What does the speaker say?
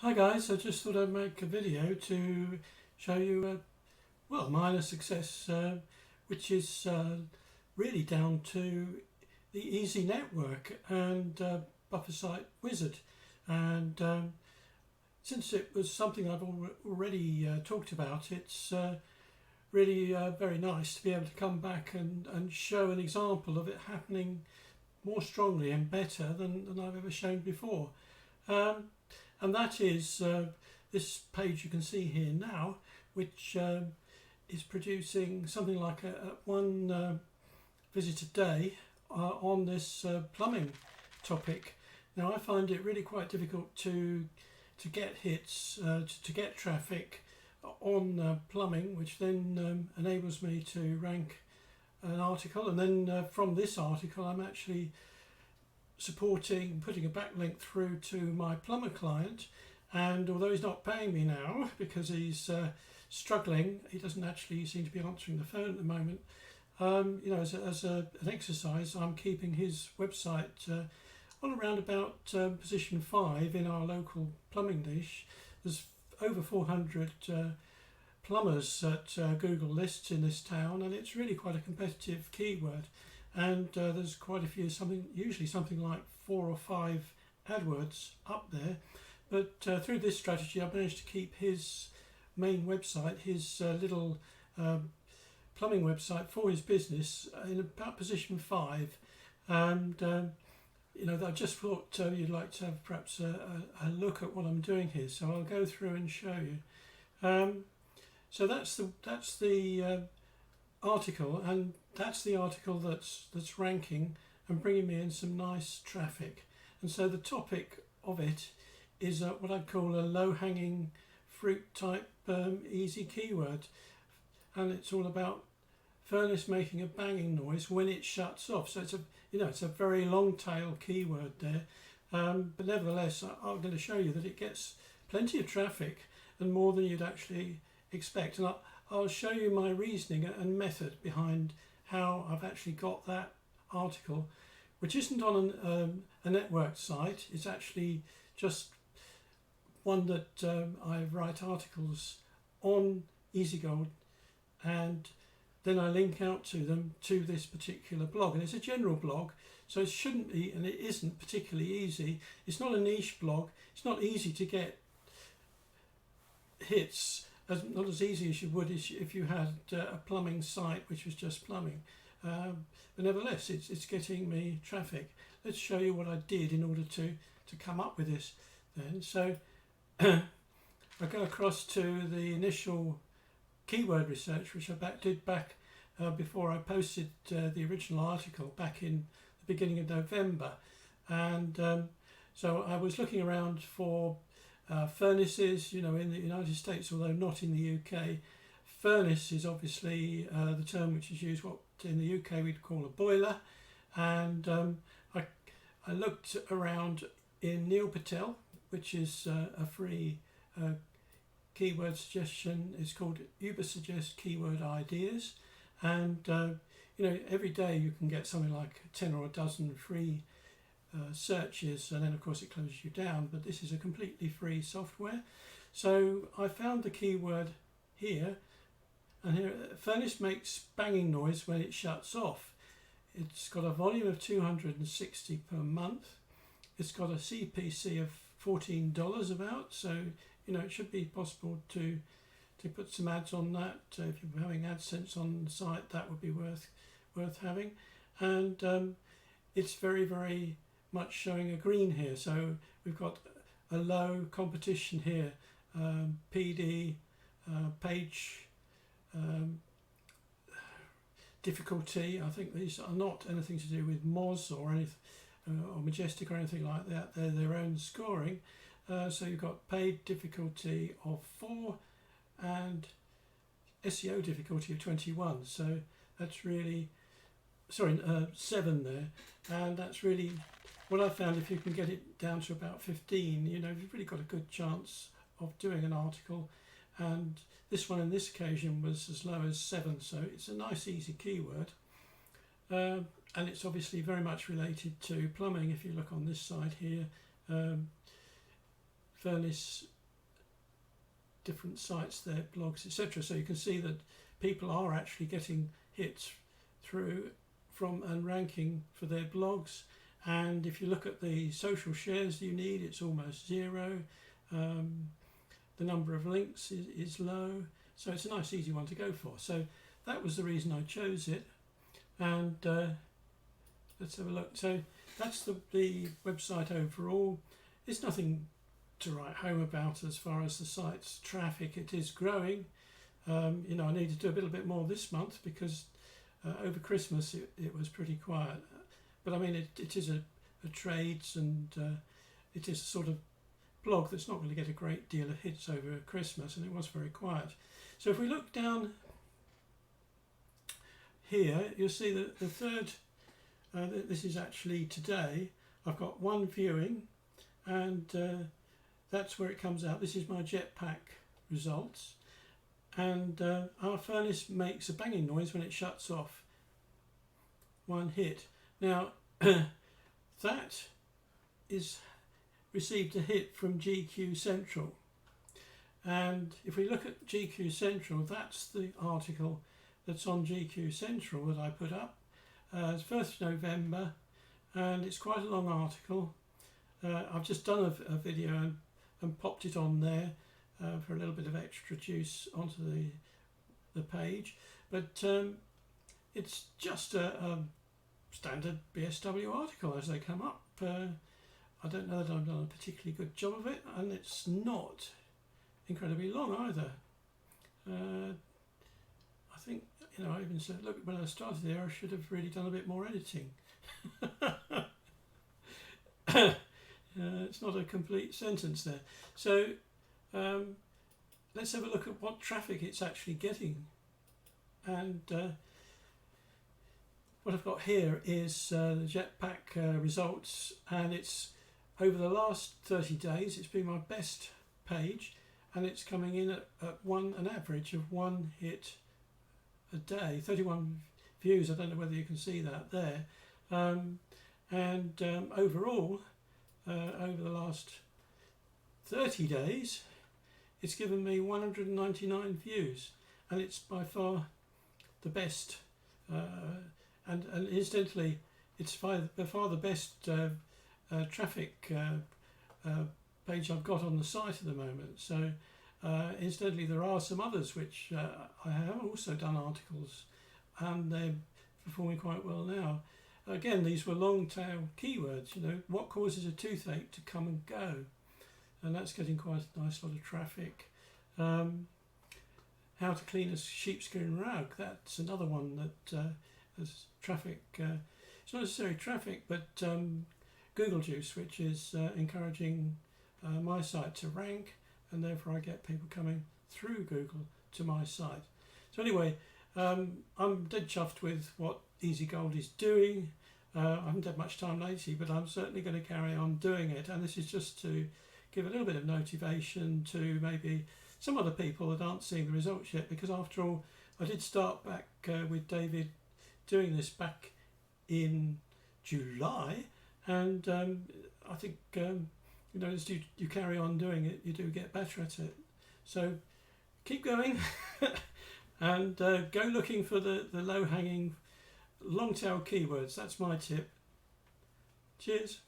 Hi guys, I just thought I'd make a video to show you a minor success which is really down to the Ezi network and buffer site wizard. And since it was something I've already talked about, it's really very nice to be able to come back and show an example of it happening more strongly and better than I've ever shown before. And that is this page you can see here now, which is producing something like one visit a day on this plumbing topic. Now I find it really quite difficult to get hits, to get traffic on plumbing, which then enables me to rank an article, and then from this article I'm actually supporting putting a backlink through to my plumber client. And although he's not paying me now because he's struggling, he doesn't actually seem to be answering the phone at the moment. You know, as an exercise, I'm keeping his website on around about position 5 in our local plumbing niche. There's over 400 plumbers that Google lists in this town, and it's really quite a competitive keyword. And there's quite a few, usually something like 4 or 5 AdWords up there. But through this strategy, I've managed to keep his main website, his little plumbing website for his business, in about position 5. And you know, I just thought you'd like to have perhaps a look at what I'm doing here. So I'll go through and show you. So that's the article, and that's the article that's ranking and bringing me in some nice traffic. And so the topic of it is what I'd call a low-hanging fruit type easy keyword, and it's all about furnace making a banging noise when it shuts off. So it's a very long tail keyword there, but nevertheless I'm going to show you that it gets plenty of traffic and more than you'd actually expect. And I'll show you my reasoning and method behind how I've actually got that article, which isn't on a networked site. It's actually just one that I write articles on Ezi-Gold, and then I link out to them to this particular blog. And it's a general blog, so it shouldn't be, and it isn't particularly easy. It's not a niche blog. It's not easy to get hits, not as easy as you would if you had a plumbing site which was just plumbing. But nevertheless, it's getting me traffic. Let's show you what I did in order to come up with this then. So I go across to the initial keyword research, which I did back before I posted the original article back in the beginning of November. And so I was looking around for furnaces, you know, in the United States, although not in the UK. Furnace is obviously the term which is used what in the UK we'd call a boiler. And I looked around in Neil Patel, which is a free keyword suggestion. It's called Uber Suggest Keyword Ideas. And you know, every day you can get something like 10 or a dozen free searches, and then of course it closes you down, but this is a completely free software. So I found the keyword here, and here, furnace makes banging noise when it shuts off. It's got a volume of 260 per month. It's got a CPC of $14 about, so you know it should be possible to put some ads on that. If you're having AdSense on the site, that would be worth having. And it's very much showing a green here, so we've got a low competition here. PD, page difficulty, I think these are not anything to do with Moz or anything or Majestic or anything like that. They're their own scoring. So you've got paid difficulty of 4 and SEO difficulty of 21. So that's really 7 there, and that's really what I found. If you can get it down to about 15, you know, you've really got a good chance of doing an article. And this one on this occasion was as low as 7, so it's a nice easy keyword. And it's obviously very much related to plumbing. If you look on this side here, furnace different sites, their blogs, etc. So you can see that people are actually getting hits through from and ranking for their blogs. And if you look at the social shares you need, it's almost zero. The number of links is low, so it's a nice easy one to go for. So that was the reason I chose it. And let's have a look. So that's the website overall. It's nothing to write home about as far as the site's traffic. It is growing. I need to do a little bit more this month because over Christmas it was pretty quiet. But I mean, it is a trades, and it is a sort of blog that's not going to get a great deal of hits over Christmas, and it was very quiet. So if we look down here, you'll see that the third, this is actually today, I've got one viewing, and that's where it comes out. This is my jetpack results, and our furnace makes a banging noise when it shuts off. One hit. Now that is received a hit from GQ Central, and if we look at GQ Central, that's the article that's on GQ Central that I put up. It's 1st November, and it's quite a long article. I've just done a video and popped it on there for a little bit of extra juice onto the page, but it's just a standard BSW article as they come up. I don't know that I've done a particularly good job of it, and it's not incredibly long either. I think, I even said, look, when I started there, I should have really done a bit more editing. It's not a complete sentence there. So let's have a look at what traffic it's actually getting. And what I've got here is the jetpack results, and it's over the last 30 days, it's been my best page, and it's coming in at an average of one hit a day, 31 views. I don't know whether you can see that there. Overall, over the last 30 days, it's given me 199 views, and it's by far the best. And incidentally, it's by far the best traffic page I've got on the site at the moment. So incidentally, there are some others which I have also done articles, and they're performing quite well now. Again, these were long tail keywords, what causes a toothache to come and go, and that's getting quite a nice lot of traffic. How to clean a sheepskin rug, that's another one that has traffic. It's not necessarily traffic, but Google juice, which is encouraging my site to rank, and therefore I get people coming through Google to my site. So anyway, I'm dead chuffed with what Ezi-Gold is doing. I haven't had much time lately, but I'm certainly going to carry on doing it, and this is just to give a little bit of motivation to maybe some other people that aren't seeing the results yet, because after all, I did start back with David doing this back in July, and I think as you carry on doing it, you do get better at it. So keep going and go looking for the low-hanging long tail keywords. That's my tip. Cheers.